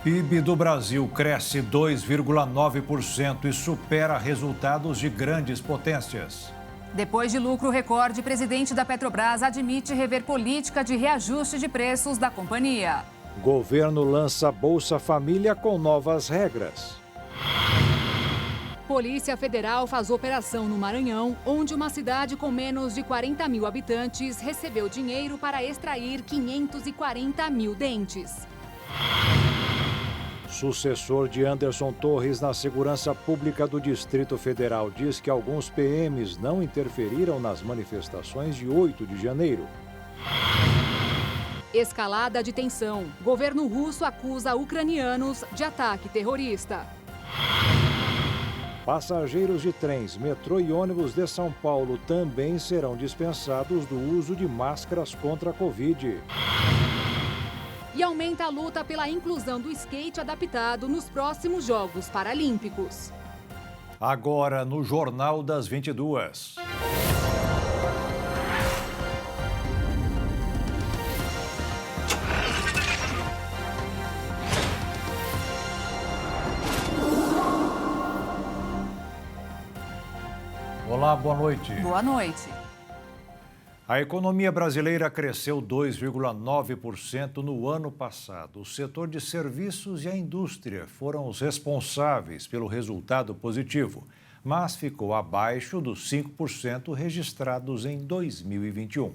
PIB do Brasil cresce 2,9% e supera resultados de grandes potências. Depois de lucro recorde, o presidente da Petrobras admite rever política de reajuste de preços da companhia. Governo lança Bolsa Família com novas regras. Polícia Federal faz operação no Maranhão, onde uma cidade com menos de 40 mil habitantes recebeu dinheiro para extrair 540 mil dentes. Sucessor de Anderson Torres na segurança pública do Distrito Federal diz que alguns PMs não interferiram nas manifestações de 8 de janeiro. Escalada de tensão. Governo russo acusa ucranianos de ataque terrorista. Passageiros de trens, metrô e ônibus de São Paulo também serão dispensados do uso de máscaras contra a Covid. E aumenta a luta pela inclusão do skate adaptado nos próximos Jogos Paralímpicos. Agora no Jornal das 22. Olá, boa noite. Boa noite. A economia brasileira cresceu 2,9% no ano passado. O setor de serviços e a indústria foram os responsáveis pelo resultado positivo, mas ficou abaixo dos 5% registrados em 2021.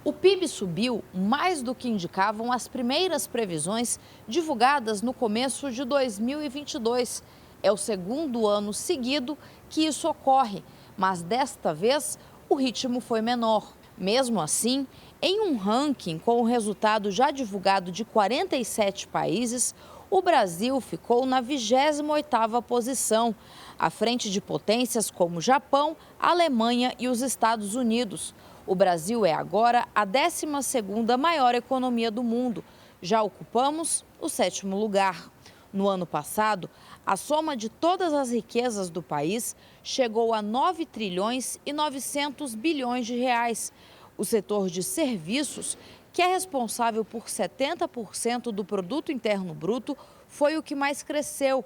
O PIB subiu mais do que indicavam as primeiras previsões divulgadas no começo de 2022. É o segundo ano seguido que isso ocorre, mas desta vez o ritmo foi menor. Mesmo assim, em um ranking com o resultado já divulgado de 47 países, o Brasil ficou na 28ª posição, à frente de potências como Japão, Alemanha e os Estados Unidos. O Brasil é agora a 12ª maior economia do mundo. Já ocupamos o 7º lugar. No ano passado, a soma de todas as riquezas do país chegou a 9 trilhões e 900 bilhões de reais. O setor de serviços, que é responsável por 70% do produto interno bruto, foi o que mais cresceu,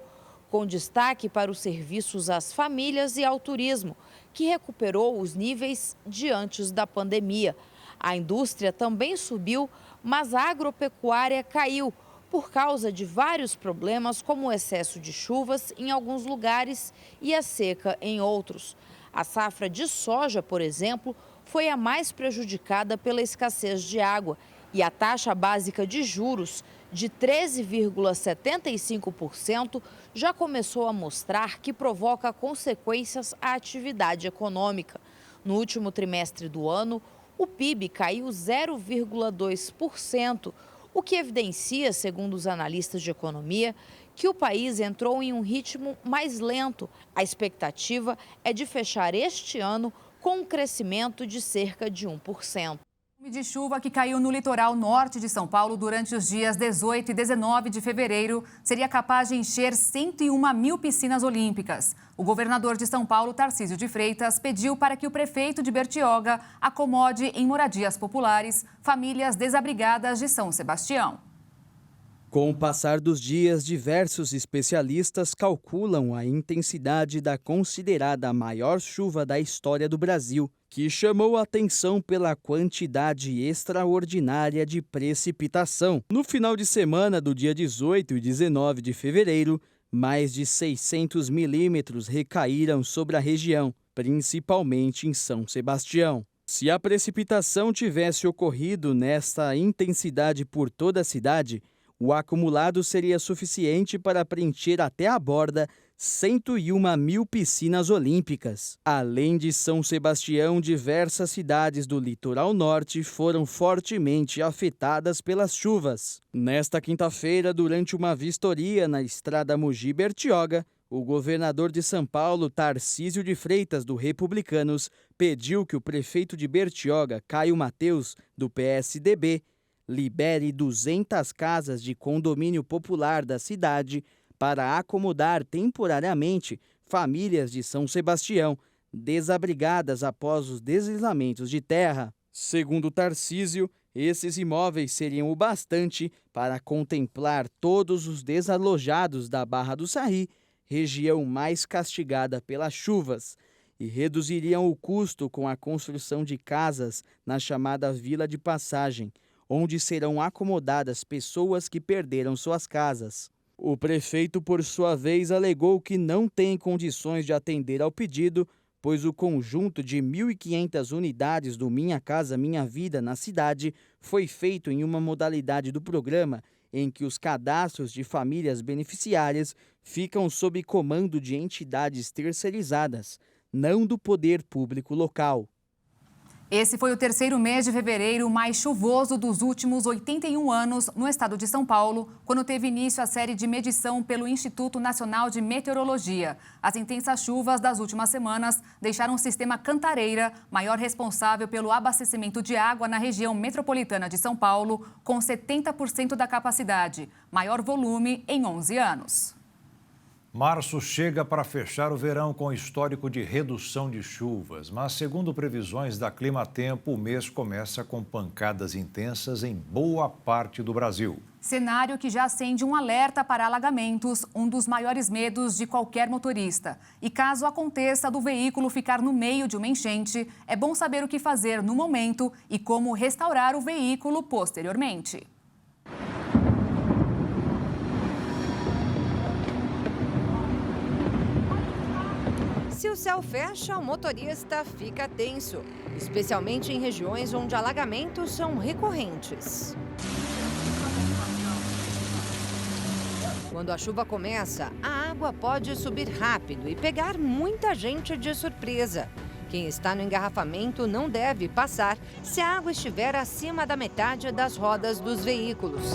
com destaque para os serviços às famílias e ao turismo, que recuperou os níveis de antes da pandemia. A indústria também subiu, mas a agropecuária caiu, por causa de vários problemas, como o excesso de chuvas em alguns lugares e a seca em outros. A safra de soja, por exemplo, foi a mais prejudicada pela escassez de água e a taxa básica de juros, de 13,75%, já começou a mostrar que provoca consequências à atividade econômica. No último trimestre do ano, o PIB caiu 0,2%, o que evidencia, segundo os analistas de economia, que o país entrou em um ritmo mais lento. A expectativa é de fechar este ano com um crescimento de cerca de 1%. De chuva que caiu no litoral norte de São Paulo durante os dias 18 e 19 de fevereiro seria capaz de encher 101 mil piscinas olímpicas. O governador de São Paulo, Tarcísio de Freitas, pediu para que o prefeito de Bertioga acomode em moradias populares famílias desabrigadas de São Sebastião. Com o passar dos dias, diversos especialistas calculam a intensidade da considerada maior chuva da história do Brasil, que chamou a atenção pela quantidade extraordinária de precipitação. No final de semana do dia 18 e 19 de fevereiro, mais de 600 milímetros recaíram sobre a região, principalmente em São Sebastião. Se a precipitação tivesse ocorrido nesta intensidade por toda a cidade, o acumulado seria suficiente para preencher até a borda 101 mil piscinas olímpicas. Além de São Sebastião, diversas cidades do litoral norte foram fortemente afetadas pelas chuvas. Nesta quinta-feira, durante uma vistoria na estrada Mogi-Bertioga, o governador de São Paulo, Tarcísio de Freitas, do Republicanos, pediu que o prefeito de Bertioga, Caio Mateus, do PSDB, libere 200 casas de condomínio popular da cidade para acomodar temporariamente famílias de São Sebastião desabrigadas após os deslizamentos de terra. Segundo Tarcísio, Esses imóveis seriam o bastante para contemplar todos os desalojados da Barra do Saí, região mais castigada pelas chuvas, e reduziriam o custo com a construção de casas na chamada Vila de Passagem, onde serão acomodadas pessoas que perderam suas casas. O prefeito, por sua vez, alegou que não tem condições de atender ao pedido, pois o conjunto de 1.500 unidades do Minha Casa Minha Vida na cidade foi feito em uma modalidade do programa em que os cadastros de famílias beneficiárias ficam sob comando de entidades terceirizadas, não do poder público local. Esse foi o terceiro mês de fevereiro mais chuvoso dos últimos 81 anos no estado de São Paulo, quando teve início a série de medição pelo Instituto Nacional de Meteorologia. As intensas chuvas das últimas semanas deixaram o sistema Cantareira, maior responsável pelo abastecimento de água na região metropolitana de São Paulo, com 70% da capacidade, maior volume em 11 anos. Março chega para fechar o verão com histórico de redução de chuvas, mas segundo previsões da Climatempo, o mês começa com pancadas intensas em boa parte do Brasil. Cenário que já acende um alerta para alagamentos, um dos maiores medos de qualquer motorista. E caso aconteça do veículo ficar no meio de uma enchente, é bom saber o que fazer no momento e como restaurar o veículo posteriormente. Se o céu fecha, o motorista fica tenso, especialmente em regiões onde alagamentos são recorrentes. Quando a chuva começa, a água pode subir rápido e pegar muita gente de surpresa. Quem está no engarrafamento não deve passar se a água estiver acima da metade das rodas dos veículos.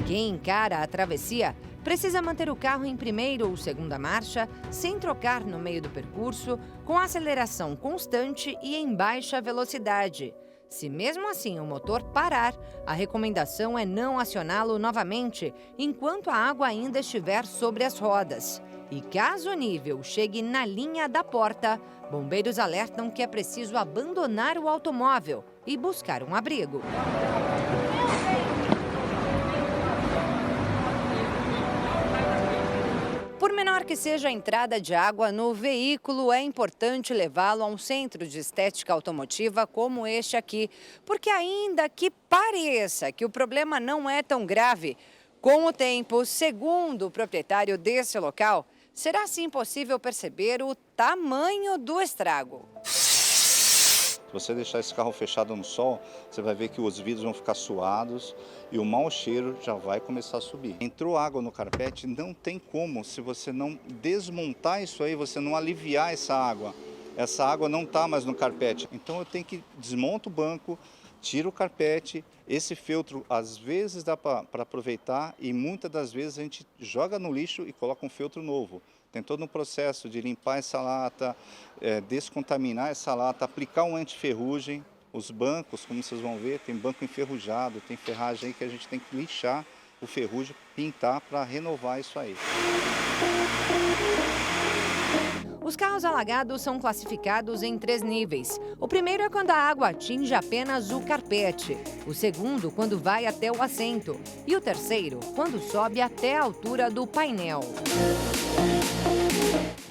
Quem encara a travessia precisa manter o carro em primeira ou segunda marcha, sem trocar no meio do percurso, com aceleração constante e em baixa velocidade. Se mesmo assim o motor parar, a recomendação é não acioná-lo novamente enquanto a água ainda estiver sobre as rodas. E caso o nível chegue na linha da porta, bombeiros alertam que é preciso abandonar o automóvel e buscar um abrigo. Por menor que seja a entrada de água no veículo, é importante levá-lo a um centro de estética automotiva como este aqui, porque ainda que pareça que o problema não é tão grave, com o tempo, segundo o proprietário desse local, será sim possível perceber o tamanho do estrago. Se você deixar esse carro fechado no sol, você vai ver que os vidros vão ficar suados e o mau cheiro já vai começar a subir. Entrou água no carpete, não tem como, se você não desmontar isso aí, você não aliviar essa água. Essa água não está mais no carpete. Então eu tenho que desmontar o banco, tiro o carpete. Esse feltro às vezes dá para aproveitar e muitas das vezes a gente joga no lixo e coloca um feltro novo. Tem todo um processo de limpar essa lata, descontaminar essa lata, aplicar um antiferrugem. Os bancos, como vocês vão ver, tem banco enferrujado, tem ferragem aí que a gente tem que lixar o ferrugem, pintar para renovar isso aí. Os carros alagados são classificados em 3 níveis. O primeiro é quando a água atinge apenas o carpete. O segundo, quando vai até o assento. E o terceiro, quando sobe até a altura do painel.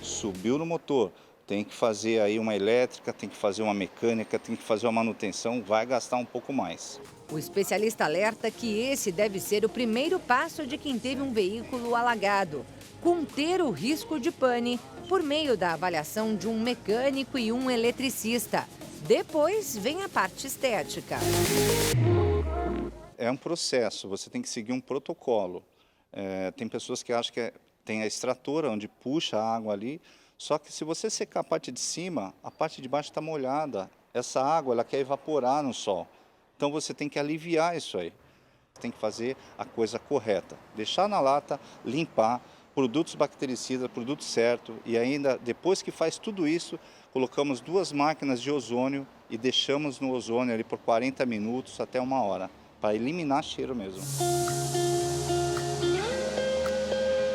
Subiu no motor, tem que fazer aí uma elétrica, tem que fazer uma mecânica, tem que fazer uma manutenção, vai gastar um pouco mais. O especialista alerta que esse deve ser o primeiro passo de quem teve um veículo alagado. Conter o risco de pane por meio da avaliação de um mecânico e um eletricista. Depois vem a parte estética. É um processo, você tem que seguir um protocolo. Tem pessoas que acham que tem a extratora, onde puxa a água ali, só que se você secar a parte de cima, a parte de baixo está molhada. Essa água ela quer evaporar no sol. Então você tem que aliviar isso aí. Tem que fazer a coisa correta. Deixar na lata, limpar, produtos bactericidas, produto certo. E ainda, depois que faz tudo isso, colocamos 2 máquinas de ozônio e deixamos no ozônio ali por 40 minutos até 1 hora, para eliminar cheiro mesmo.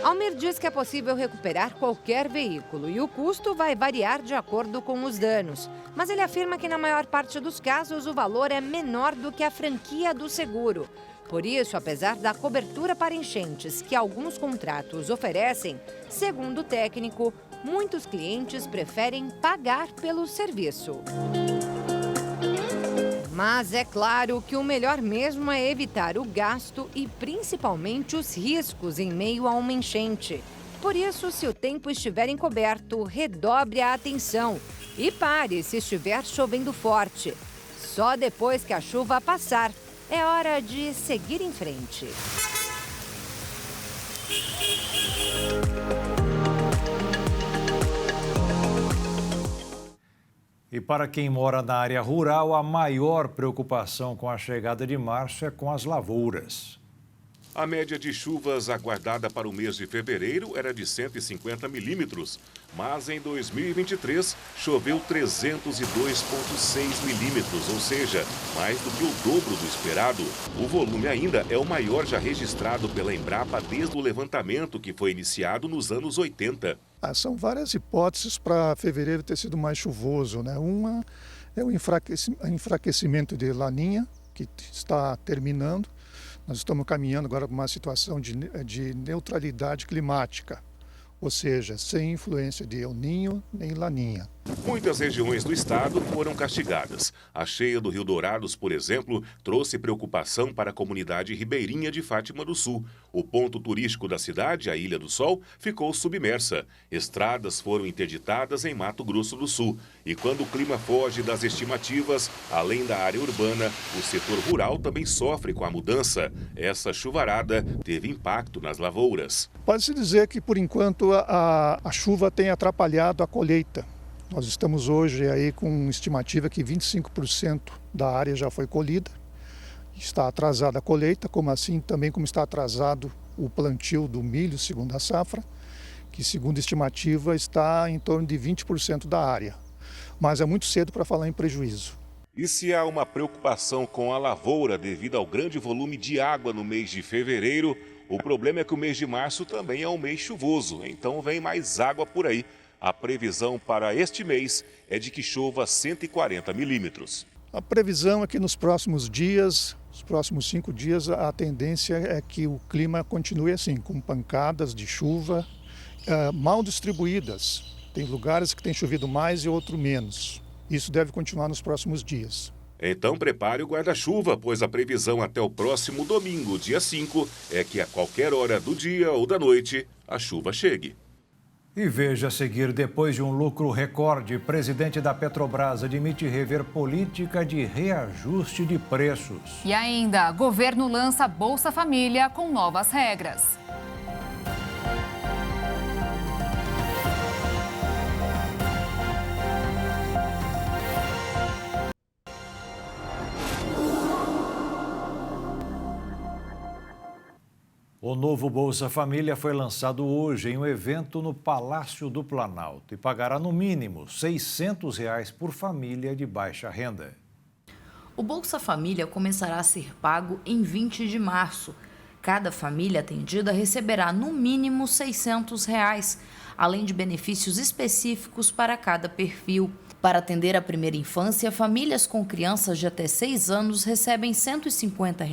Almir diz que é possível recuperar qualquer veículo e o custo vai variar de acordo com os danos. Mas ele afirma que na maior parte dos casos o valor é menor do que a franquia do seguro. Por isso, apesar da cobertura para enchentes que alguns contratos oferecem, segundo o técnico, muitos clientes preferem pagar pelo serviço. Mas é claro que o melhor mesmo é evitar o gasto e principalmente os riscos em meio a uma enchente. Por isso, se o tempo estiver encoberto, redobre a atenção e pare se estiver chovendo forte. Só depois que a chuva passar, é hora de seguir em frente. E para quem mora na área rural, a maior preocupação com a chegada de março é com as lavouras. A média de chuvas aguardada para o mês de fevereiro era de 150 milímetros, mas em 2023 choveu 302,6 milímetros, ou seja, mais do que o dobro do esperado. O volume ainda é o maior já registrado pela Embrapa desde o levantamento que foi iniciado nos anos 80. São várias hipóteses para fevereiro ter sido mais chuvoso, né? Uma é o enfraquecimento de Laninha, que está terminando. Nós estamos caminhando agora para uma situação de neutralidade climática, ou seja, sem influência de El Niño nem Laninha. Muitas regiões do estado foram castigadas. A cheia do Rio Dourados, por exemplo, trouxe preocupação para a comunidade ribeirinha de Fátima do Sul. O ponto turístico da cidade, a Ilha do Sol, ficou submersa. Estradas foram interditadas em Mato Grosso do Sul. E quando o clima foge das estimativas, além da área urbana, o setor rural também sofre com a mudança. Essa chuvarada teve impacto nas lavouras. Pode-se dizer que, por enquanto, a chuva tem atrapalhado a colheita. Nós estamos hoje aí com estimativa que 25% da área já foi colhida. Está atrasada a colheita, como está atrasado o plantio do milho, segundo a safra, que, segundo a estimativa, está em torno de 20% da área. Mas é muito cedo para falar em prejuízo. E se há uma preocupação com a lavoura devido ao grande volume de água no mês de fevereiro, o problema é que o mês de março também é um mês chuvoso, então vem mais água por aí. A previsão para este mês é de que chova 140 milímetros. A previsão é que nos próximos dias, os próximos 5 dias, a tendência é que o clima continue assim, com pancadas de chuva mal distribuídas. Tem lugares que tem chovido mais e outros menos. Isso deve continuar nos próximos dias. Então prepare o guarda-chuva, pois a previsão até o próximo domingo, dia 5, é que a qualquer hora do dia ou da noite a chuva chegue. E veja a seguir, depois de um lucro recorde, presidente da Petrobras admite rever política de reajuste de preços. E ainda, governo lança Bolsa Família com novas regras. O novo Bolsa Família foi lançado hoje em um evento no Palácio do Planalto e pagará no mínimo R$ 600 por família de baixa renda. O Bolsa Família começará a ser pago em 20 de março. Cada família atendida receberá no mínimo R$ 600, além de benefícios específicos para cada perfil. Para atender a primeira infância, famílias com crianças de até 6 anos recebem R$ 150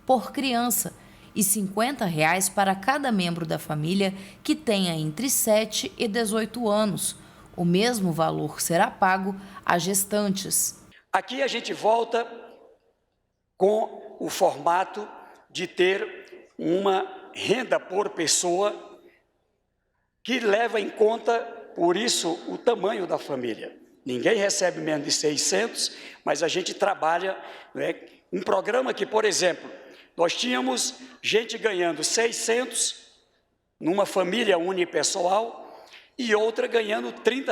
por criança e R$ 50 para cada membro da família que tenha entre 7 e 18 anos. O mesmo valor será pago a gestantes. Aqui a gente volta com o formato de ter uma renda por pessoa que leva em conta, por isso, o tamanho da família. Ninguém recebe menos de 600, mas a gente trabalha, né, um programa que, por exemplo, nós tínhamos gente ganhando 600 numa família unipessoal e outra ganhando R$ 30.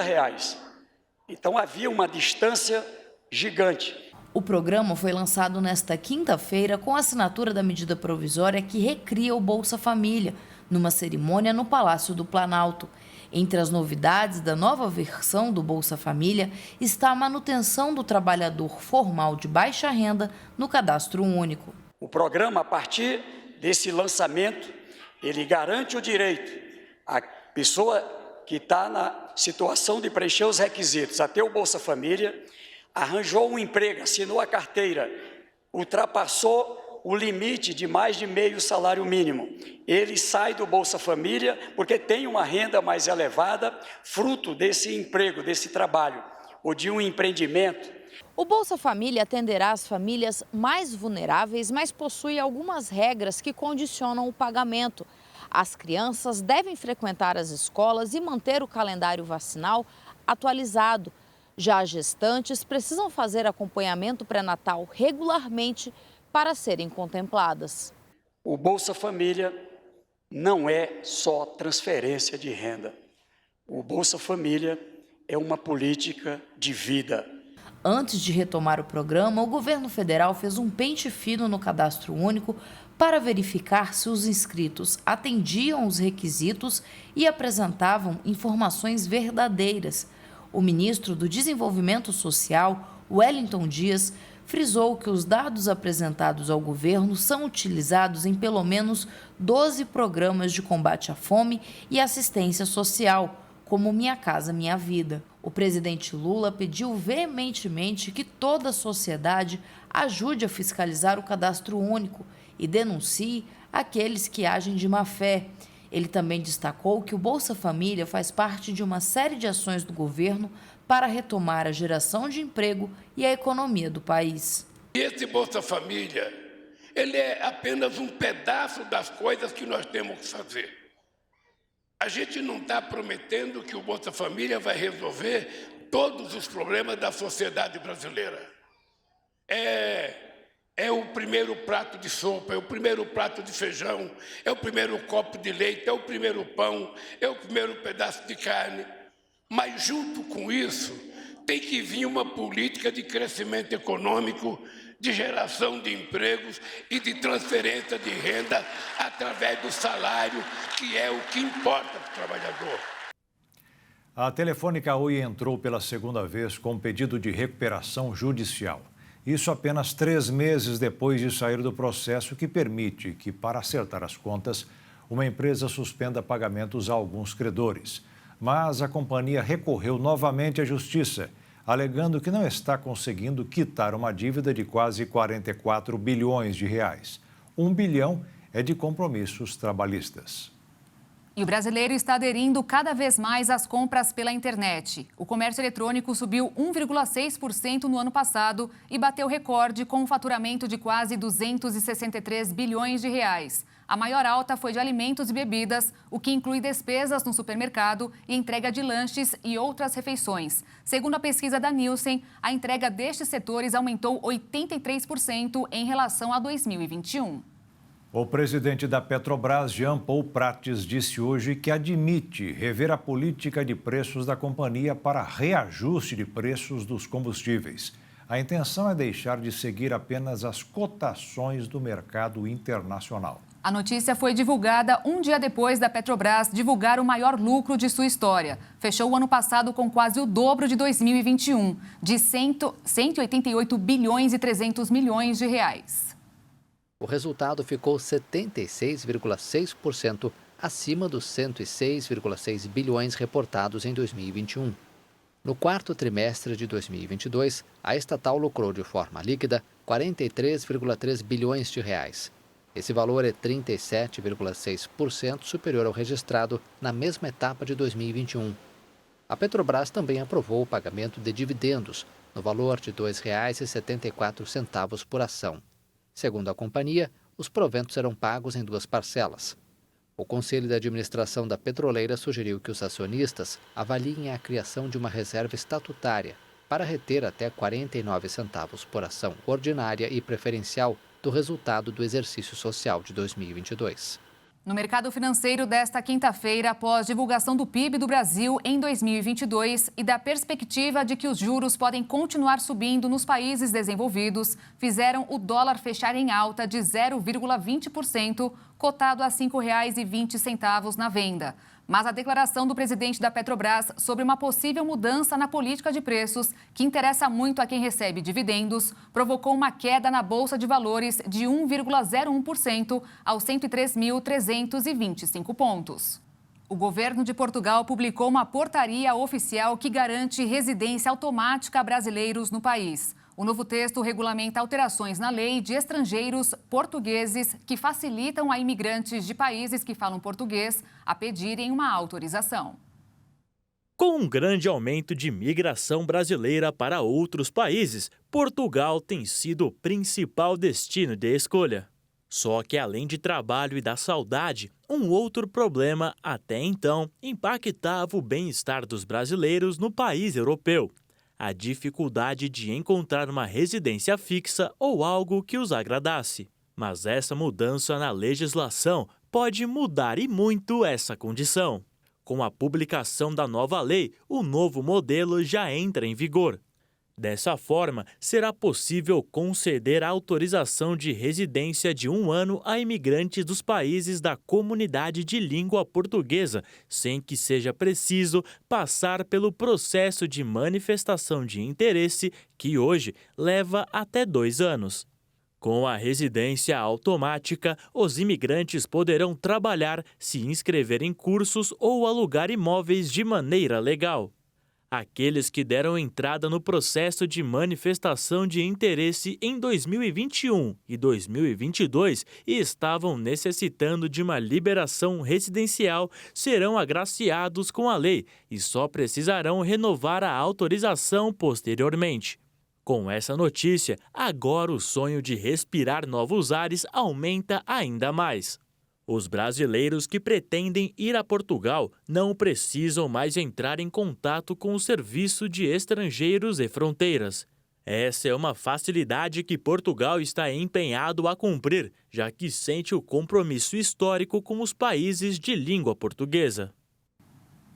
Então havia uma distância gigante. O programa foi lançado nesta quinta-feira com a assinatura da medida provisória que recria o Bolsa Família, numa cerimônia no Palácio do Planalto. Entre as novidades da nova versão do Bolsa Família está a manutenção do trabalhador formal de baixa renda no cadastro único. O programa, a partir desse lançamento, Ele garante o direito à pessoa que está na situação de preencher os requisitos, a ter o Bolsa Família, arranjou um emprego, assinou a carteira, ultrapassou o limite de mais de meio salário mínimo. Ele sai do Bolsa Família porque tem uma renda mais elevada, fruto desse emprego, desse trabalho, ou de um empreendimento. O Bolsa Família atenderá as famílias mais vulneráveis, mas possui algumas regras que condicionam o pagamento. As crianças devem frequentar as escolas e manter o calendário vacinal atualizado. Já as gestantes precisam fazer acompanhamento pré-natal regularmente para serem contempladas. O Bolsa Família não é só transferência de renda. O Bolsa Família é uma política de vida. Antes de retomar o programa, o governo federal fez um pente fino no cadastro único para verificar se os inscritos atendiam os requisitos e apresentavam informações verdadeiras. O ministro do Desenvolvimento Social, Wellington Dias, frisou que os dados apresentados ao governo são utilizados em pelo menos 12 programas de combate à fome e assistência social, como Minha Casa Minha Vida. O presidente Lula pediu veementemente que toda a sociedade ajude a fiscalizar o cadastro único e denuncie aqueles que agem de má fé. Ele também destacou que o Bolsa Família faz parte de uma série de ações do governo para retomar a geração de emprego e a economia do país. Esse Bolsa Família, ele é apenas um pedaço das coisas que nós temos que fazer. A gente não está prometendo que o Bolsa Família vai resolver todos os problemas da sociedade brasileira. É o primeiro prato de sopa, é o primeiro prato de feijão, é o primeiro copo de leite, é o primeiro pão, é o primeiro pedaço de carne. Mas, junto com isso, tem que vir uma política de crescimento econômico, de geração de empregos e de transferência de renda através do salário, que é o que importa para o trabalhador. A Telefônica Oi entrou pela segunda vez com pedido de recuperação judicial. Isso apenas 3 meses depois de sair do processo que permite que, para acertar as contas, uma empresa suspenda pagamentos a alguns credores. Mas a companhia recorreu novamente à Justiça, alegando que não está conseguindo quitar uma dívida de quase 44 bilhões de reais. 1 bilhão é de compromissos trabalhistas. E o brasileiro está aderindo cada vez mais às compras pela internet. O comércio eletrônico subiu 1,6% no ano passado e bateu recorde com um faturamento de quase 263 bilhões de reais. A maior alta foi de alimentos e bebidas, o que inclui despesas no supermercado e entrega de lanches e outras refeições. Segundo a pesquisa da Nielsen, a entrega destes setores aumentou 83% em relação a 2021. O presidente da Petrobras, Jean Paul Prates, disse hoje que admite rever a política de preços da companhia para reajuste de preços dos combustíveis. A intenção é deixar de seguir apenas as cotações do mercado internacional. A notícia foi divulgada um dia depois da Petrobras divulgar o maior lucro de sua história. Fechou o ano passado com quase o dobro de 2021, de 188 bilhões e 300 milhões de reais. O resultado ficou 76,6% acima dos 106,6 bilhões reportados em 2021. No quarto trimestre de 2022, a estatal lucrou de forma líquida 43,3 bilhões de reais. Esse valor é 37,6% superior ao registrado na mesma etapa de 2021. A Petrobras também aprovou o pagamento de dividendos, no valor de R$ 2,74 por ação. Segundo a companhia, os proventos serão pagos em 2 parcelas. O Conselho de Administração da Petroleira sugeriu que os acionistas avaliem a criação de uma reserva estatutária para reter até 49 centavos por ação ordinária e preferencial do resultado do exercício social de 2022. No mercado financeiro desta quinta-feira, após divulgação do PIB do Brasil em 2022 e da perspectiva de que os juros podem continuar subindo nos países desenvolvidos, fizeram o dólar fechar em alta de 0,20%, cotado a R$ 5,20 na venda. Mas a declaração do presidente da Petrobras sobre uma possível mudança na política de preços, que interessa muito a quem recebe dividendos, provocou uma queda na Bolsa de Valores de 1,01% aos 103.325 pontos. O governo de Portugal publicou uma portaria oficial que garante residência automática a brasileiros no país. O novo texto regulamenta alterações na lei de estrangeiros portugueses que facilitam a imigrantes de países que falam português a pedirem uma autorização. Com um grande aumento de migração brasileira para outros países, Portugal tem sido o principal destino de escolha. Só que, além de trabalho e da saudade, um outro problema, até então, impactava o bem-estar dos brasileiros no país europeu: a dificuldade de encontrar uma residência fixa ou algo que os agradasse. Mas essa mudança na legislação pode mudar e muito essa condição. Com a publicação da nova lei, o novo modelo já entra em vigor. Dessa forma, será possível conceder a autorização de residência de 1 ano a imigrantes dos países da comunidade de língua portuguesa, sem que seja preciso passar pelo processo de manifestação de interesse, que hoje leva até 2 anos. Com a residência automática, os imigrantes poderão trabalhar, se inscrever em cursos ou alugar imóveis de maneira legal. Aqueles que deram entrada no processo de manifestação de interesse em 2021 e 2022 e estavam necessitando de uma liberação residencial serão agraciados com a lei e só precisarão renovar a autorização posteriormente. Com essa notícia, agora o sonho de respirar novos ares aumenta ainda mais. Os brasileiros que pretendem ir a Portugal não precisam mais entrar em contato com o Serviço de Estrangeiros e Fronteiras. Essa é uma facilidade que Portugal está empenhado a cumprir, já que sente o compromisso histórico com os países de língua portuguesa.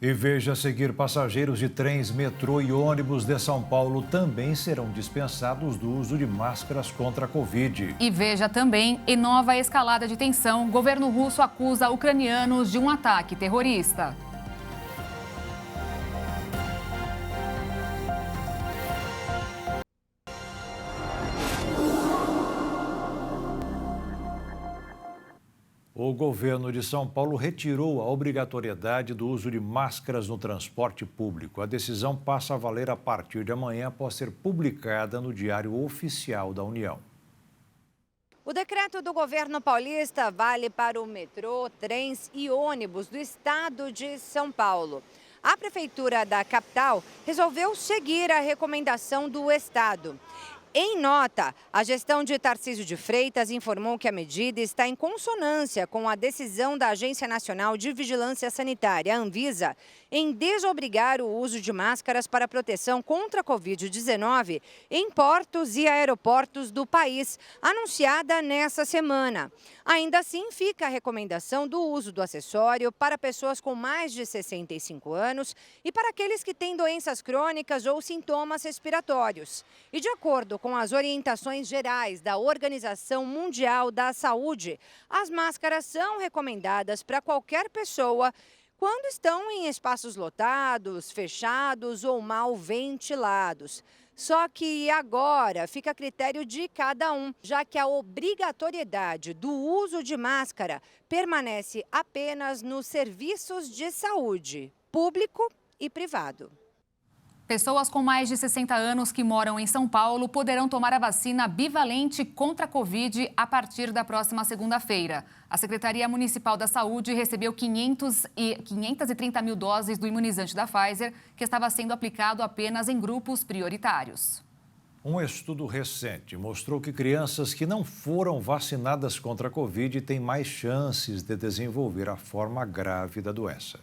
E veja a seguir: passageiros de trens, metrô e ônibus de São Paulo também serão dispensados do uso de máscaras contra a Covid. E veja também, em nova escalada de tensão, governo russo acusa ucranianos de um ataque terrorista. O governo de São Paulo retirou a obrigatoriedade do uso de máscaras no transporte público. A decisão passa a valer a partir de amanhã, após ser publicada no Diário Oficial da União. O decreto do governo paulista vale para o metrô, trens e ônibus do estado de São Paulo. A prefeitura da capital resolveu seguir a recomendação do estado. Em nota, a gestão de Tarcísio de Freitas informou que a medida está em consonância com a decisão da Agência Nacional de Vigilância Sanitária, Anvisa, em desobrigar o uso de máscaras para proteção contra a Covid-19 em portos e aeroportos do país, anunciada nesta semana. Ainda assim, fica a recomendação do uso do acessório para pessoas com mais de 65 anos e para aqueles que têm doenças crônicas ou sintomas respiratórios. E de acordo com as orientações gerais da Organização Mundial da Saúde, as máscaras são recomendadas para qualquer pessoa quando estão em espaços lotados, fechados ou mal ventilados. Só que agora fica a critério de cada um, já que a obrigatoriedade do uso de máscara permanece apenas nos serviços de saúde, público e privado. Pessoas com mais de 60 anos que moram em São Paulo poderão tomar a vacina bivalente contra a Covid a partir da próxima segunda-feira. A Secretaria Municipal da Saúde recebeu 530 mil doses do imunizante da Pfizer, que estava sendo aplicado apenas em grupos prioritários. Um estudo recente mostrou que crianças que não foram vacinadas contra a Covid têm mais chances de desenvolver a forma grave da doença.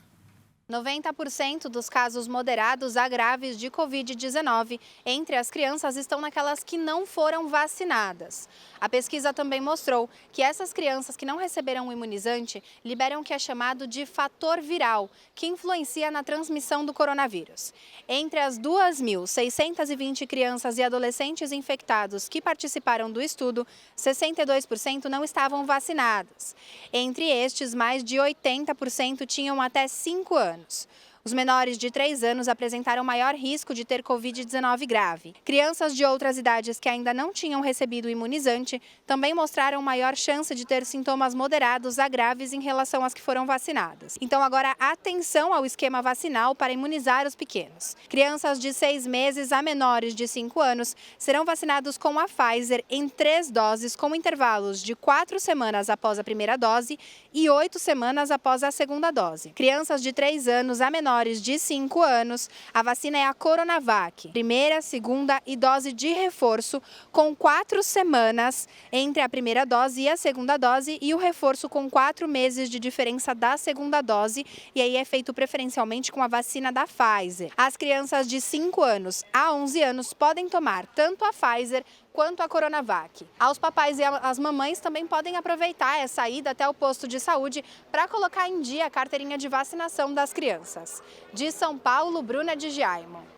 90% dos casos moderados a graves de Covid-19 entre as crianças estão naquelas que não foram vacinadas. A pesquisa também mostrou que essas crianças que não receberam o imunizante liberam o que é chamado de fator viral, que influencia na transmissão do coronavírus. Entre as 2.620 crianças e adolescentes infectados que participaram do estudo, 62% não estavam vacinadas. Entre estes, mais de 80% tinham até 5 anos. Os menores de 3 anos apresentaram maior risco de ter Covid-19 grave. Crianças de outras idades que ainda não tinham recebido o imunizante também mostraram maior chance de ter sintomas moderados a graves em relação às que foram vacinadas. Então agora atenção ao esquema vacinal para imunizar os pequenos. Crianças de 6 meses a menores de 5 anos serão vacinados com a Pfizer em 3 doses com intervalos de 4 semanas após a primeira dose e 8 semanas após a segunda dose. Crianças de 3 anos a menores de 5 anos, a vacina é a Coronavac, primeira, segunda e dose de reforço, com 4 semanas entre a primeira dose e a segunda dose e o reforço com 4 meses de diferença da segunda dose, e aí é feito preferencialmente com a vacina da Pfizer. As crianças de 5 anos a 11 anos podem tomar tanto a Pfizer quanto a Coronavac. Aos papais e às mamães também podem aproveitar essa ida até o posto de saúde para colocar em dia a carteirinha de vacinação das crianças. De São Paulo, Bruna de Giaimo.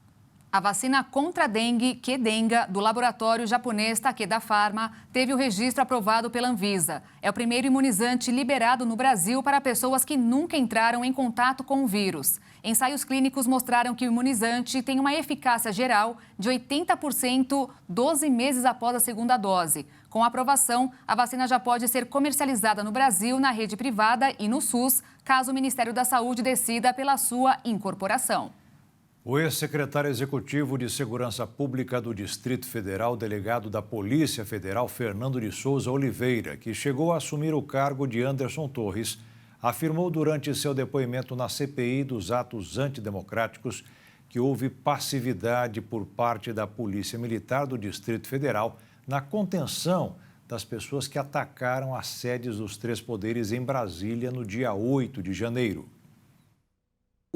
A vacina contra a dengue, Qdenga, do laboratório japonês Takeda Pharma, teve o registro aprovado pela Anvisa. É o primeiro imunizante liberado no Brasil para pessoas que nunca entraram em contato com o vírus. Ensaios clínicos mostraram que o imunizante tem uma eficácia geral de 80% 12 meses após a segunda dose. Com a aprovação, a vacina já pode ser comercializada no Brasil, na rede privada e no SUS, caso o Ministério da Saúde decida pela sua incorporação. O ex-secretário executivo de Segurança Pública do Distrito Federal, delegado da Polícia Federal, Fernando de Souza Oliveira, que chegou a assumir o cargo de Anderson Torres, afirmou durante seu depoimento na CPI dos atos antidemocráticos que houve passividade por parte da Polícia Militar do Distrito Federal na contenção das pessoas que atacaram as sedes dos 3 poderes em Brasília no dia 8 de janeiro.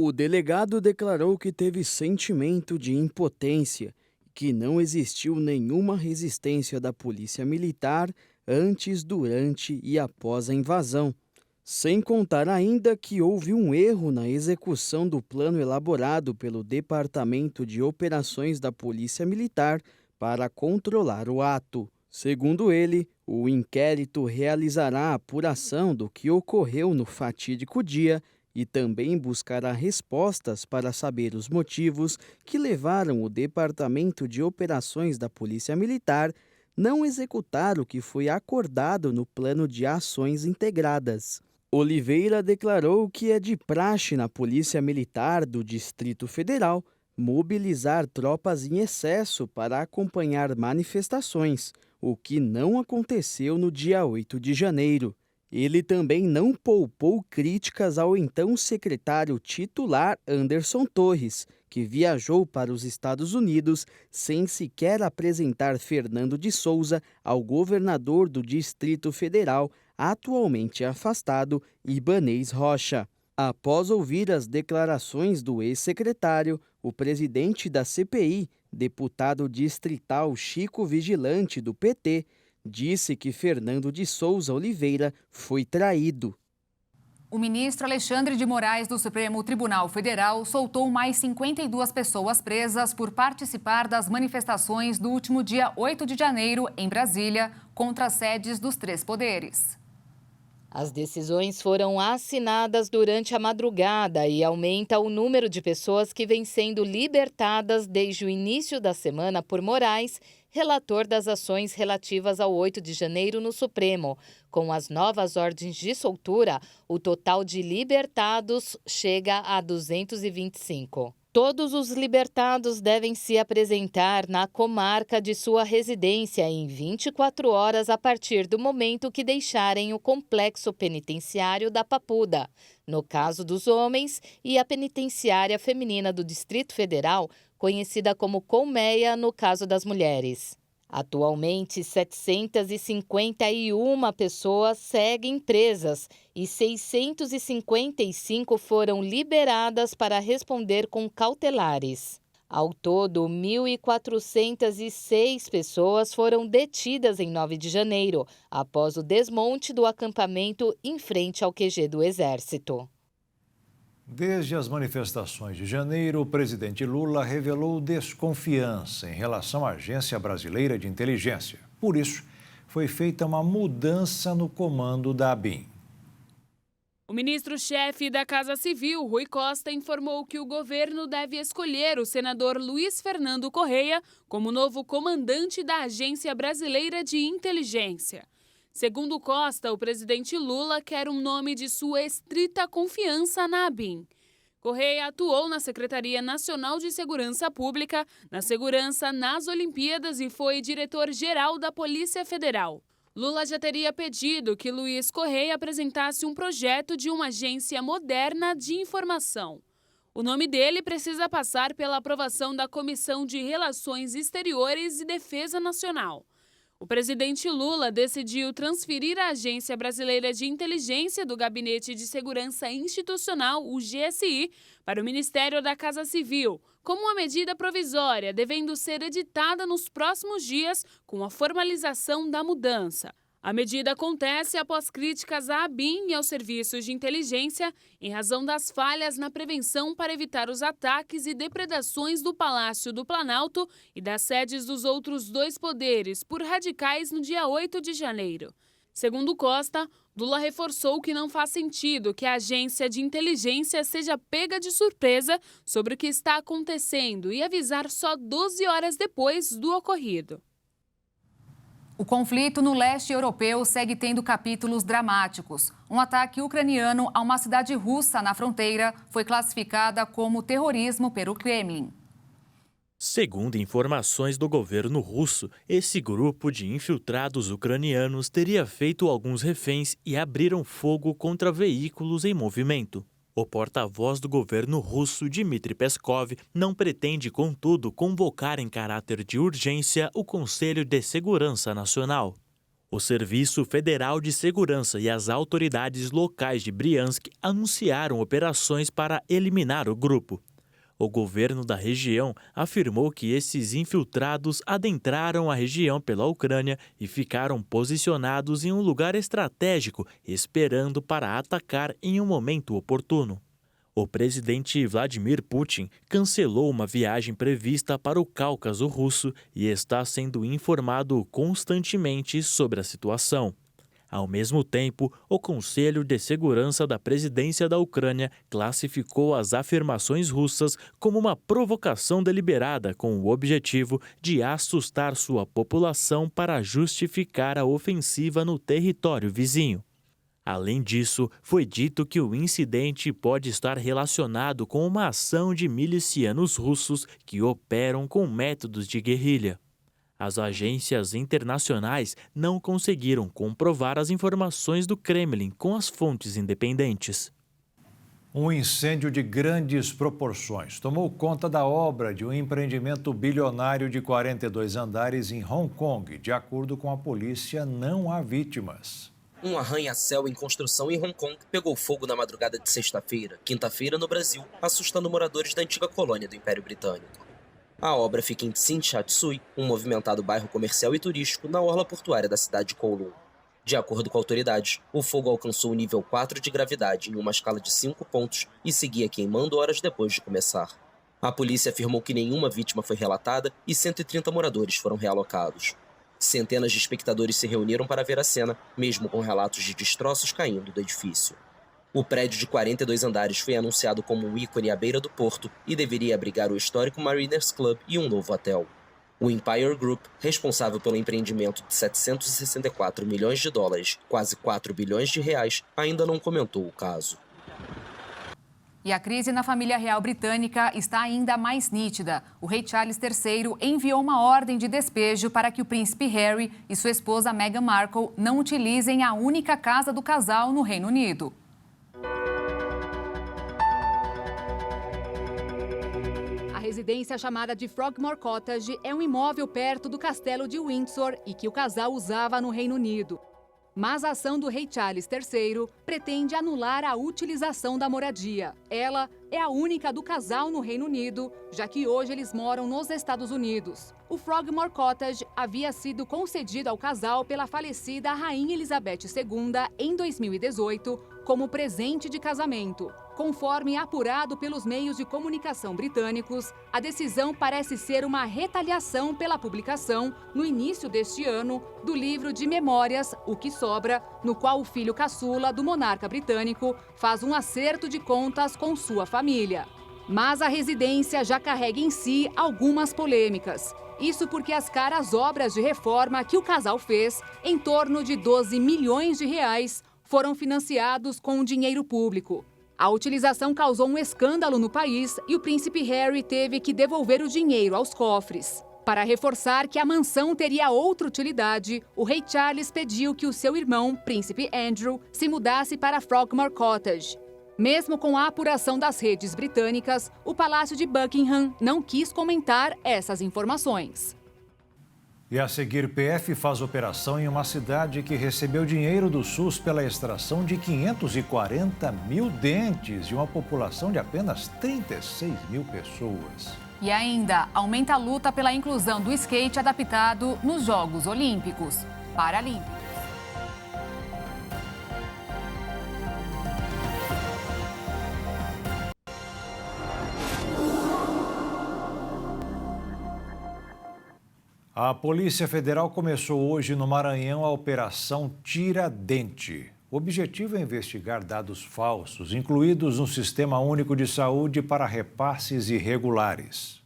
O delegado declarou que teve sentimento de impotência e que não existiu nenhuma resistência da Polícia Militar antes, durante e após a invasão. Sem contar ainda que houve um erro na execução do plano elaborado pelo Departamento de Operações da Polícia Militar para controlar o ato. Segundo ele, o inquérito realizará a apuração do que ocorreu no fatídico dia e também buscará respostas para saber os motivos que levaram o Departamento de Operações da Polícia Militar não executar o que foi acordado no Plano de Ações Integradas. Oliveira declarou que é de praxe na Polícia Militar do Distrito Federal mobilizar tropas em excesso para acompanhar manifestações, o que não aconteceu no dia 8 de janeiro. Ele também não poupou críticas ao então secretário titular Anderson Torres, que viajou para os Estados Unidos sem sequer apresentar Fernando de Souza ao governador do Distrito Federal, atualmente afastado, Ibanez Rocha. Após ouvir as declarações do ex-secretário, o presidente da CPI, deputado distrital Chico Vigilante, do PT, disse que Fernando de Souza Oliveira foi traído. O ministro Alexandre de Moraes, do Supremo Tribunal Federal, soltou mais 52 pessoas presas por participar das manifestações do último dia 8 de janeiro, em Brasília, contra as sedes dos 3 poderes. As decisões foram assinadas durante a madrugada e aumenta o número de pessoas que vêm sendo libertadas desde o início da semana por Moraes, relator das ações relativas ao 8 de janeiro no Supremo. Com as novas ordens de soltura, o total de libertados chega a 225. Todos os libertados devem se apresentar na comarca de sua residência em 24 horas a partir do momento que deixarem o complexo penitenciário da Papuda. No caso dos homens, e a penitenciária feminina do Distrito Federal, conhecida como Colmeia no caso das mulheres. Atualmente, 751 pessoas seguem presas e 655 foram liberadas para responder com cautelares. Ao todo, 1.406 pessoas foram detidas em 9 de janeiro, após o desmonte do acampamento em frente ao QG do Exército. Desde as manifestações de janeiro, o presidente Lula revelou desconfiança em relação à Agência Brasileira de Inteligência. Por isso, foi feita uma mudança no comando da ABIN. O ministro-chefe da Casa Civil, Rui Costa, informou que o governo deve escolher o senador Luiz Fernando Correia como novo comandante da Agência Brasileira de Inteligência. Segundo Costa, o presidente Lula quer um nome de sua estrita confiança na ABIN. Correia atuou na Secretaria Nacional de Segurança Pública, na segurança nas Olimpíadas e foi diretor-geral da Polícia Federal. Lula já teria pedido que Luiz Correia apresentasse um projeto de uma agência moderna de informação. O nome dele precisa passar pela aprovação da Comissão de Relações Exteriores e Defesa Nacional. O presidente Lula decidiu transferir a Agência Brasileira de Inteligência do Gabinete de Segurança Institucional, o GSI, para o Ministério da Casa Civil, como uma medida provisória, devendo ser editada nos próximos dias com a formalização da mudança. A medida acontece após críticas à ABIN e aos serviços de inteligência em razão das falhas na prevenção para evitar os ataques e depredações do Palácio do Planalto e das sedes dos outros dois poderes por radicais no dia 8 de janeiro. Segundo Costa, Lula reforçou que não faz sentido que a agência de inteligência seja pega de surpresa sobre o que está acontecendo e avisar só 12 horas depois do ocorrido. O conflito no leste europeu segue tendo capítulos dramáticos. Um ataque ucraniano a uma cidade russa na fronteira foi classificada como terrorismo pelo Kremlin. Segundo informações do governo russo, esse grupo de infiltrados ucranianos teria feito alguns reféns e abriram fogo contra veículos em movimento. O porta-voz do governo russo, Dmitry Peskov, não pretende, contudo, convocar em caráter de urgência o Conselho de Segurança Nacional. O Serviço Federal de Segurança e as autoridades locais de Briansk anunciaram operações para eliminar o grupo. O governo da região afirmou que esses infiltrados adentraram a região pela Ucrânia e ficaram posicionados em um lugar estratégico, esperando para atacar em um momento oportuno. O presidente Vladimir Putin cancelou uma viagem prevista para o Cáucaso russo e está sendo informado constantemente sobre a situação. Ao mesmo tempo, o Conselho de Segurança da Presidência da Ucrânia classificou as afirmações russas como uma provocação deliberada com o objetivo de assustar sua população para justificar a ofensiva no território vizinho. Além disso, foi dito que o incidente pode estar relacionado com uma ação de milicianos russos que operam com métodos de guerrilha. As agências internacionais não conseguiram comprovar as informações do Kremlin com as fontes independentes. Um incêndio de grandes proporções tomou conta da obra de um empreendimento bilionário de 42 andares em Hong Kong. De acordo com a polícia, não há vítimas. Um arranha-céu em construção em Hong Kong pegou fogo na madrugada de sexta-feira, quinta-feira no Brasil, assustando moradores da antiga colônia do Império Britânico. A obra fica em Tsim Sha Tsui, um movimentado bairro comercial e turístico na orla portuária da cidade de Kowloon. De acordo com autoridades, o fogo alcançou o nível 4 de gravidade em uma escala de 5 pontos e seguia queimando horas depois de começar. A polícia afirmou que nenhuma vítima foi relatada e 130 moradores foram realocados. Centenas de espectadores se reuniram para ver a cena, mesmo com relatos de destroços caindo do edifício. O prédio de 42 andares foi anunciado como um ícone à beira do porto e deveria abrigar o histórico Mariners Club e um novo hotel. O Empire Group, responsável pelo empreendimento de 764 milhões de dólares, quase 4 bilhões de reais, ainda não comentou o caso. E a crise na família real britânica está ainda mais nítida. O rei Charles III enviou uma ordem de despejo para que o príncipe Harry e sua esposa Meghan Markle não utilizem a única casa do casal no Reino Unido. A residência chamada de Frogmore Cottage é um imóvel perto do castelo de Windsor e que o casal usava no Reino Unido. Mas a ação do rei Charles III pretende anular a utilização da moradia. Ela é a única do casal no Reino Unido, já que hoje eles moram nos Estados Unidos. O Frogmore Cottage havia sido concedido ao casal pela falecida Rainha Elizabeth II em 2018 como presente de casamento. Conforme apurado pelos meios de comunicação britânicos, a decisão parece ser uma retaliação pela publicação, no início deste ano, do livro de memórias O que Sobra, no qual o filho caçula do monarca britânico faz um acerto de contas com sua família. Mas a residência já carrega em si algumas polêmicas. Isso porque as caras obras de reforma que o casal fez, em torno de 12 milhões de reais, foram financiados com dinheiro público. A utilização causou um escândalo no país e o príncipe Harry teve que devolver o dinheiro aos cofres. Para reforçar que a mansão teria outra utilidade, o rei Charles pediu que o seu irmão, príncipe Andrew, se mudasse para Frogmore Cottage. Mesmo com a apuração das redes britânicas, o Palácio de Buckingham não quis comentar essas informações. E a seguir, PF faz operação em uma cidade que recebeu dinheiro do SUS pela extração de 540 mil dentes de uma população de apenas 36 mil pessoas. E ainda, aumenta a luta pela inclusão do skate adaptado nos Jogos Olímpicos, Paralímpicos. A Polícia Federal começou hoje no Maranhão a Operação Tiradente. O objetivo é investigar dados falsos incluídos no Sistema Único de Saúde para repasses irregulares.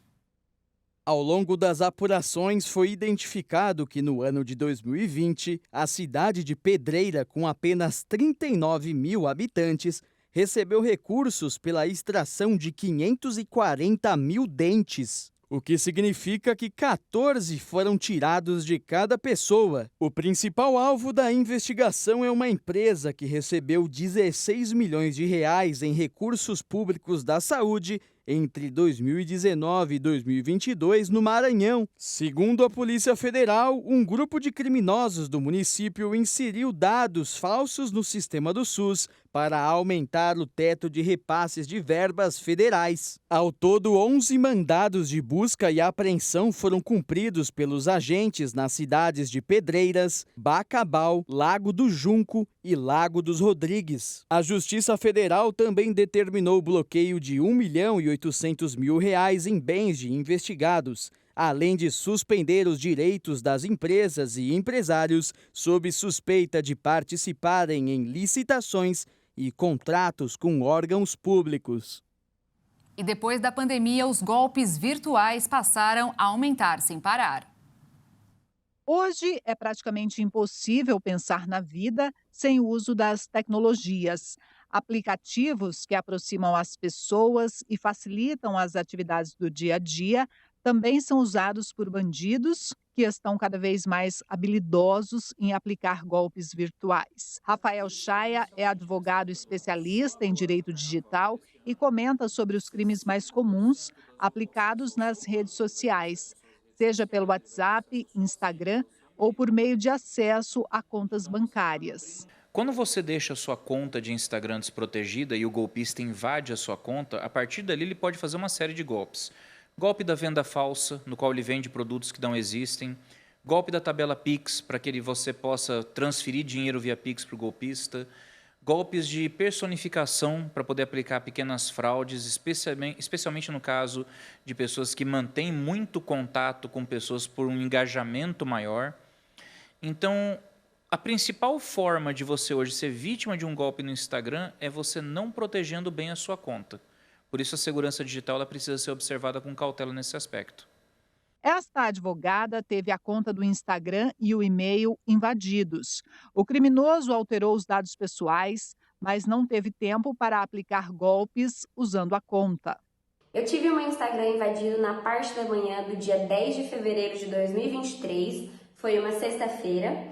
Ao longo das apurações, foi identificado que no ano de 2020, a cidade de Pedreira, com apenas 39 mil habitantes, recebeu recursos pela extração de 540 mil dentes. O que significa que 14 foram tirados de cada pessoa. O principal alvo da investigação é uma empresa que recebeu 16 milhões de reais em recursos públicos da saúde entre 2019 e 2022 no Maranhão. Segundo a Polícia Federal, um grupo de criminosos do município inseriu dados falsos no sistema do SUS para aumentar o teto de repasses de verbas federais. Ao todo, 11 mandados de busca e apreensão foram cumpridos pelos agentes nas cidades de Pedreiras, Bacabal, Lago do Junco e Lago dos Rodrigues. A Justiça Federal também determinou o bloqueio de R$ 1.800.000 em bens de investigados, além de suspender os direitos das empresas e empresários sob suspeita de participarem em licitações e contratos com órgãos públicos. E depois da pandemia, os golpes virtuais passaram a aumentar sem parar. Hoje é praticamente impossível pensar na vida sem o uso das tecnologias. Aplicativos que aproximam as pessoas e facilitam as atividades do dia a dia também são usados por bandidos que estão cada vez mais habilidosos em aplicar golpes virtuais. Rafael Chaia é advogado especialista em direito digital e comenta sobre os crimes mais comuns aplicados nas redes sociais, seja pelo WhatsApp, Instagram ou por meio de acesso a contas bancárias. Quando você deixa a sua conta de Instagram desprotegida e o golpista invade a sua conta, a partir dali ele pode fazer uma série de golpes. Golpe da venda falsa, no qual ele vende produtos que não existem. Golpe da tabela Pix, para que você possa transferir dinheiro via Pix para o golpista. Golpes de personificação, para poder aplicar pequenas fraudes, especialmente no caso de pessoas que mantêm muito contato com pessoas por um engajamento maior. Então, a principal forma de você hoje ser vítima de um golpe no Instagram é você não protegendo bem a sua conta. Por isso, a segurança digital ela precisa ser observada com cautela nesse aspecto. Esta advogada teve a conta do Instagram e o e-mail invadidos. O criminoso alterou os dados pessoais, mas não teve tempo para aplicar golpes usando a conta. Eu tive o meu Instagram invadido na parte da manhã do dia 10 de fevereiro de 2023, foi uma sexta-feira,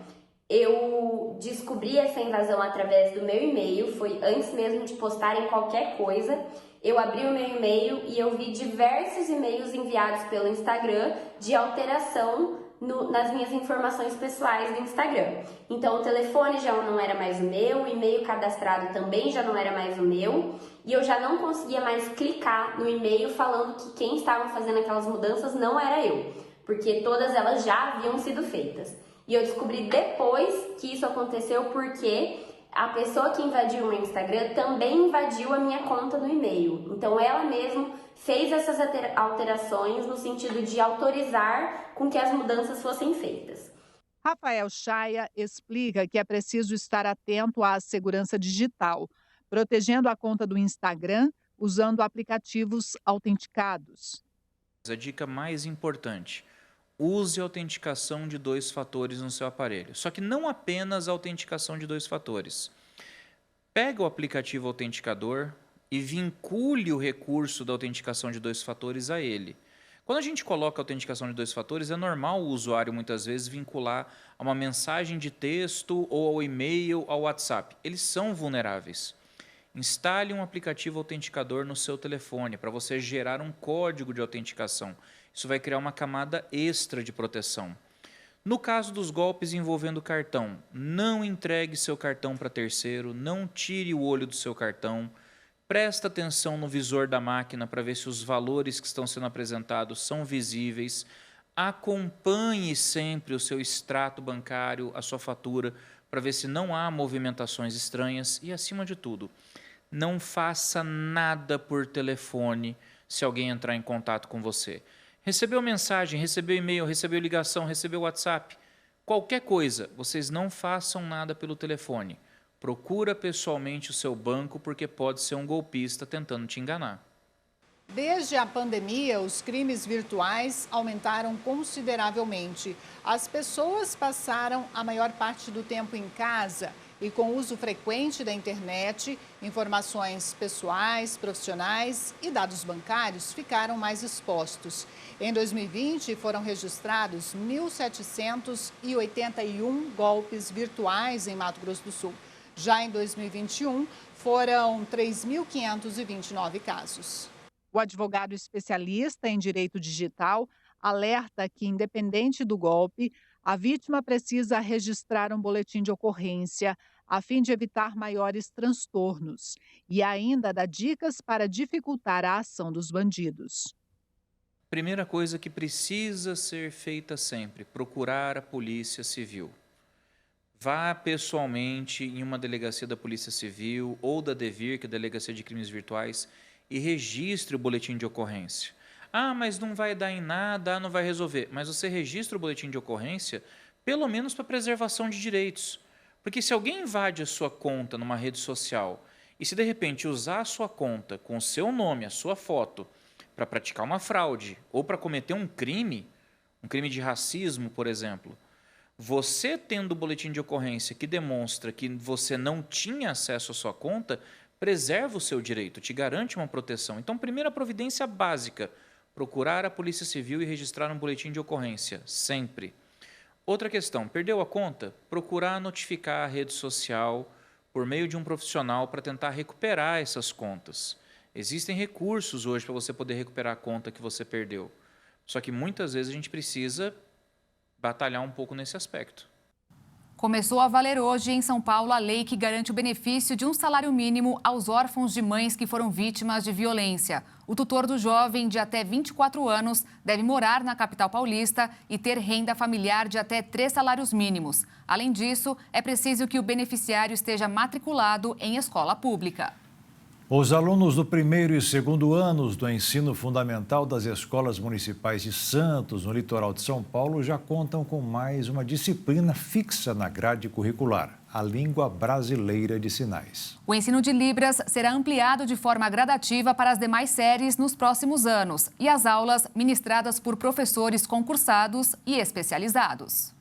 Eu descobri essa invasão através do meu e-mail, foi antes mesmo de postarem qualquer coisa. Eu abri o meu e-mail e eu vi diversos e-mails enviados pelo Instagram de alteração nas minhas informações pessoais do Instagram. Então o telefone já não era mais o meu, o e-mail cadastrado também já não era mais o meu, e eu já não conseguia mais clicar no e-mail falando que quem estava fazendo aquelas mudanças não era eu, porque todas elas já haviam sido feitas. E eu descobri depois que isso aconteceu porque a pessoa que invadiu o meu Instagram também invadiu a minha conta no e-mail. Então ela mesma fez essas alterações no sentido de autorizar com que as mudanças fossem feitas. Rafael Chaia explica que é preciso estar atento à segurança digital, protegendo a conta do Instagram usando aplicativos autenticados. A dica mais importante: use a autenticação de 2 fatores no seu aparelho. Só que não apenas a autenticação de 2 fatores. Pega o aplicativo autenticador e vincule o recurso da autenticação de 2 fatores a ele. Quando a gente coloca a autenticação de 2 fatores, é normal o usuário muitas vezes vincular a uma mensagem de texto ou ao e-mail, ao WhatsApp. Eles são vulneráveis. Instale um aplicativo autenticador no seu telefone para você gerar um código de autenticação. Isso vai criar uma camada extra de proteção. No caso dos golpes envolvendo cartão, não entregue seu cartão para terceiro, não tire o olho do seu cartão, presta atenção no visor da máquina para ver se os valores que estão sendo apresentados são visíveis, acompanhe sempre o seu extrato bancário, a sua fatura, para ver se não há movimentações estranhas e, acima de tudo, não faça nada por telefone se alguém entrar em contato com você. Recebeu mensagem, recebeu e-mail, recebeu ligação, recebeu WhatsApp, qualquer coisa, vocês não façam nada pelo telefone. Procura pessoalmente o seu banco porque pode ser um golpista tentando te enganar. Desde a pandemia, os crimes virtuais aumentaram consideravelmente. As pessoas passaram a maior parte do tempo em casa e, com o uso frequente da internet, informações pessoais, profissionais e dados bancários ficaram mais expostos. Em 2020, foram registrados 1.781 golpes virtuais em Mato Grosso do Sul. Já em 2021, foram 3.529 casos. O advogado especialista em direito digital alerta que, independente do golpe, a vítima precisa registrar um boletim de ocorrência a fim de evitar maiores transtornos e ainda dá dicas para dificultar a ação dos bandidos. Primeira coisa que precisa ser feita sempre: procurar a Polícia Civil. Vá pessoalmente em uma delegacia da Polícia Civil ou da DEVIR, que é a Delegacia de Crimes Virtuais, e registre o boletim de ocorrência. Ah, mas não vai dar em nada, não vai resolver. Mas você registra o boletim de ocorrência, pelo menos para preservação de direitos. Porque se alguém invade a sua conta numa rede social e se de repente usar a sua conta com o seu nome, a sua foto, para praticar uma fraude ou para cometer um crime de racismo, por exemplo, você tendo o boletim de ocorrência que demonstra que você não tinha acesso à sua conta, preserva o seu direito, te garante uma proteção. Então, primeira providência básica: procurar a Polícia Civil e registrar um boletim de ocorrência, sempre. Outra questão: perdeu a conta? Procurar notificar a rede social por meio de um profissional para tentar recuperar essas contas. Existem recursos hoje para você poder recuperar a conta que você perdeu. Só que muitas vezes a gente precisa batalhar um pouco nesse aspecto. Começou a valer hoje em São Paulo a lei que garante o benefício de um salário mínimo aos órfãos de mães que foram vítimas de violência. O tutor do jovem de até 24 anos deve morar na capital paulista e ter renda familiar de até 3 salários mínimos. Além disso, é preciso que o beneficiário esteja matriculado em escola pública. Os alunos do primeiro e segundo anos do ensino fundamental das escolas municipais de Santos, no litoral de São Paulo, já contam com mais uma disciplina fixa na grade curricular: a língua brasileira de sinais. O ensino de Libras será ampliado de forma gradativa para as demais séries nos próximos anos e as aulas ministradas por professores concursados e especializados.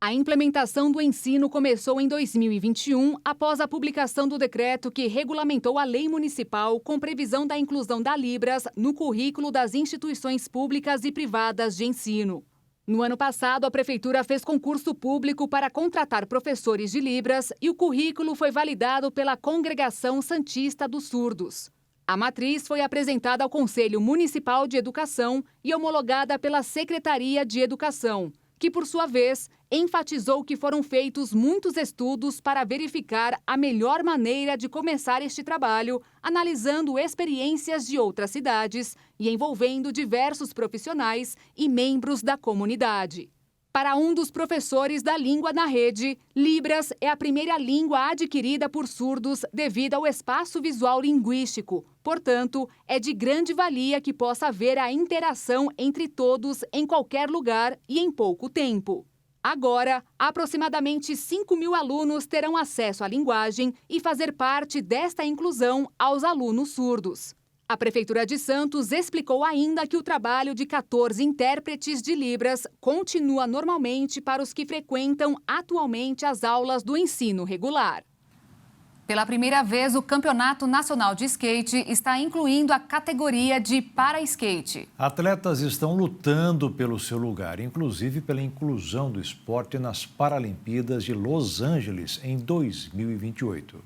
A implementação do ensino começou em 2021, após a publicação do decreto que regulamentou a lei municipal com previsão da inclusão da Libras no currículo das instituições públicas e privadas de ensino. No ano passado, a Prefeitura fez concurso público para contratar professores de Libras e o currículo foi validado pela Congregação Santista dos Surdos. A matriz foi apresentada ao Conselho Municipal de Educação e homologada pela Secretaria de Educação, que, por sua vez, enfatizou que foram feitos muitos estudos para verificar a melhor maneira de começar este trabalho, analisando experiências de outras cidades e envolvendo diversos profissionais e membros da comunidade. Para um dos professores da língua na rede, Libras é a primeira língua adquirida por surdos devido ao espaço visual linguístico. Portanto, é de grande valia que possa haver a interação entre todos em qualquer lugar e em pouco tempo. Agora, aproximadamente 5.000 alunos terão acesso à linguagem e fazer parte desta inclusão aos alunos surdos. A Prefeitura de Santos explicou ainda que o trabalho de 14 intérpretes de Libras continua normalmente para os que frequentam atualmente as aulas do ensino regular. Pela primeira vez, o Campeonato Nacional de Skate está incluindo a categoria de para-skate. Atletas estão lutando pelo seu lugar, inclusive pela inclusão do esporte nas Paralimpíadas de Los Angeles em 2028.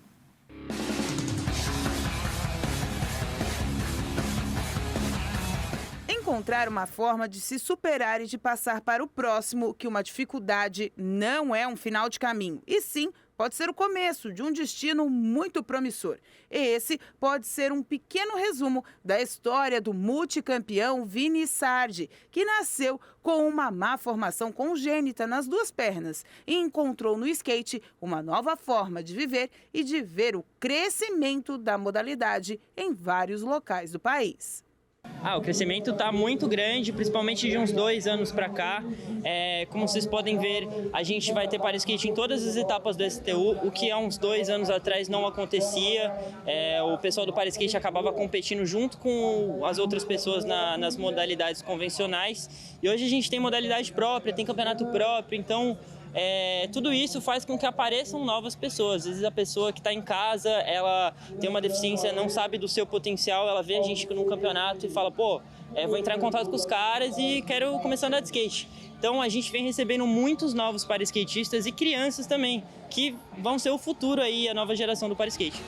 Encontrar uma forma de se superar e de passar para o próximo, que uma dificuldade não é um final de caminho, e sim pode ser o começo de um destino muito promissor. Esse pode ser um pequeno resumo da história do multicampeão Vini Sardi, que nasceu com uma má formação congênita nas duas pernas e encontrou no skate uma nova forma de viver e de ver o crescimento da modalidade em vários locais do país. O crescimento está muito grande, principalmente de uns 2 anos para cá. Como vocês podem ver, a gente vai ter para-skate em todas as etapas do STU, o que há uns 2 anos atrás não acontecia. O pessoal do para-skate acabava competindo junto com as outras pessoas nas modalidades convencionais. E hoje a gente tem modalidade própria, tem campeonato próprio, então tudo isso faz com que apareçam novas pessoas. Às vezes a pessoa que está em casa, ela tem uma deficiência, não sabe do seu potencial, ela vê a gente no campeonato e fala, vou entrar em contato com os caras e quero começar a andar de skate. Então a gente vem recebendo muitos novos para-skatistas e crianças também, que vão ser o futuro aí, a nova geração do para-skate.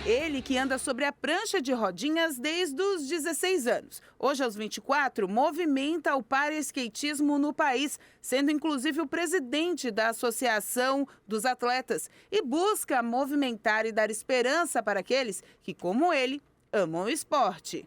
Ele que anda sobre a prancha de rodinhas desde os 16 anos. Hoje, aos 24, movimenta o para-skatismo no país, sendo inclusive o presidente da Associação dos Atletas, e busca movimentar e dar esperança para aqueles que, como ele, amam o esporte.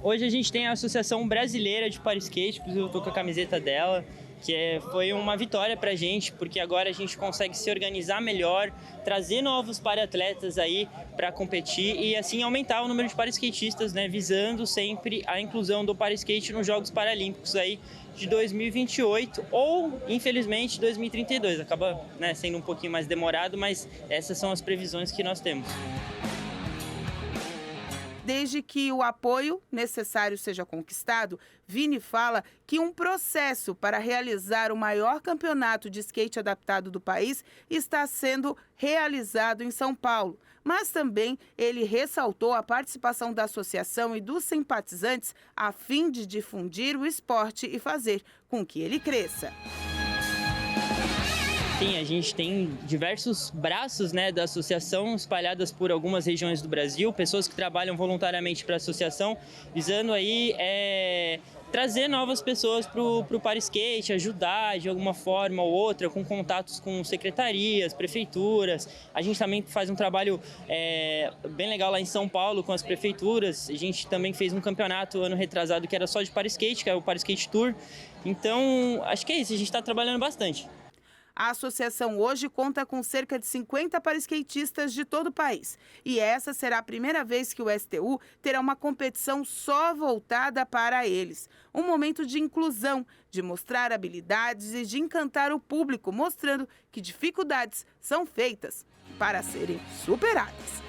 Hoje a gente tem a Associação Brasileira de Para-Skate, inclusive eu estou com a camiseta dela, que foi uma vitória para a gente, porque agora a gente consegue se organizar melhor, trazer novos para-atletas aí para competir e assim aumentar o número de para-skatistas, né, visando sempre a inclusão do para-skate nos Jogos Paralímpicos aí de 2028 ou, infelizmente, 2032. Acaba, né, sendo um pouquinho mais demorado, mas essas são as previsões que nós temos. Desde que o apoio necessário seja conquistado, Vini fala que um processo para realizar o maior campeonato de skate adaptado do país está sendo realizado em São Paulo. Mas também ele ressaltou a participação da associação e dos simpatizantes a fim de difundir o esporte e fazer com que ele cresça. Sim, a gente tem diversos braços, né, da associação espalhadas por algumas regiões do Brasil, pessoas que trabalham voluntariamente para a associação, visando aí trazer novas pessoas para o para-skate, ajudar de alguma forma ou outra, com contatos com secretarias, prefeituras. A gente também faz um trabalho bem legal lá em São Paulo com as prefeituras. A gente também fez um campeonato ano retrasado que era só de para-skate, que é o Para-Skate Tour. Então, acho que é isso, a gente está trabalhando bastante. A associação hoje conta com cerca de 50 para-skatistas de todo o país. E essa será a primeira vez que o STU terá uma competição só voltada para eles. Um momento de inclusão, de mostrar habilidades e de encantar o público, mostrando que dificuldades são feitas para serem superadas.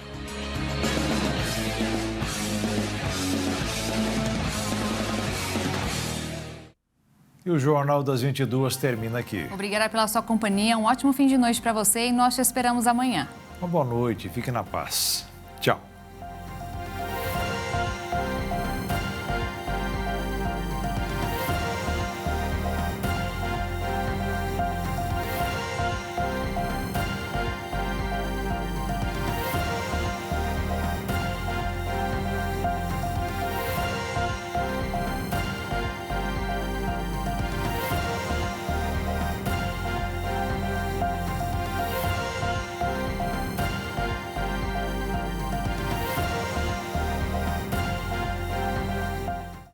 E o Jornal das 22 termina aqui. Obrigada pela sua companhia, um ótimo fim de noite para você e nós te esperamos amanhã. Uma boa noite, fique na paz. Tchau.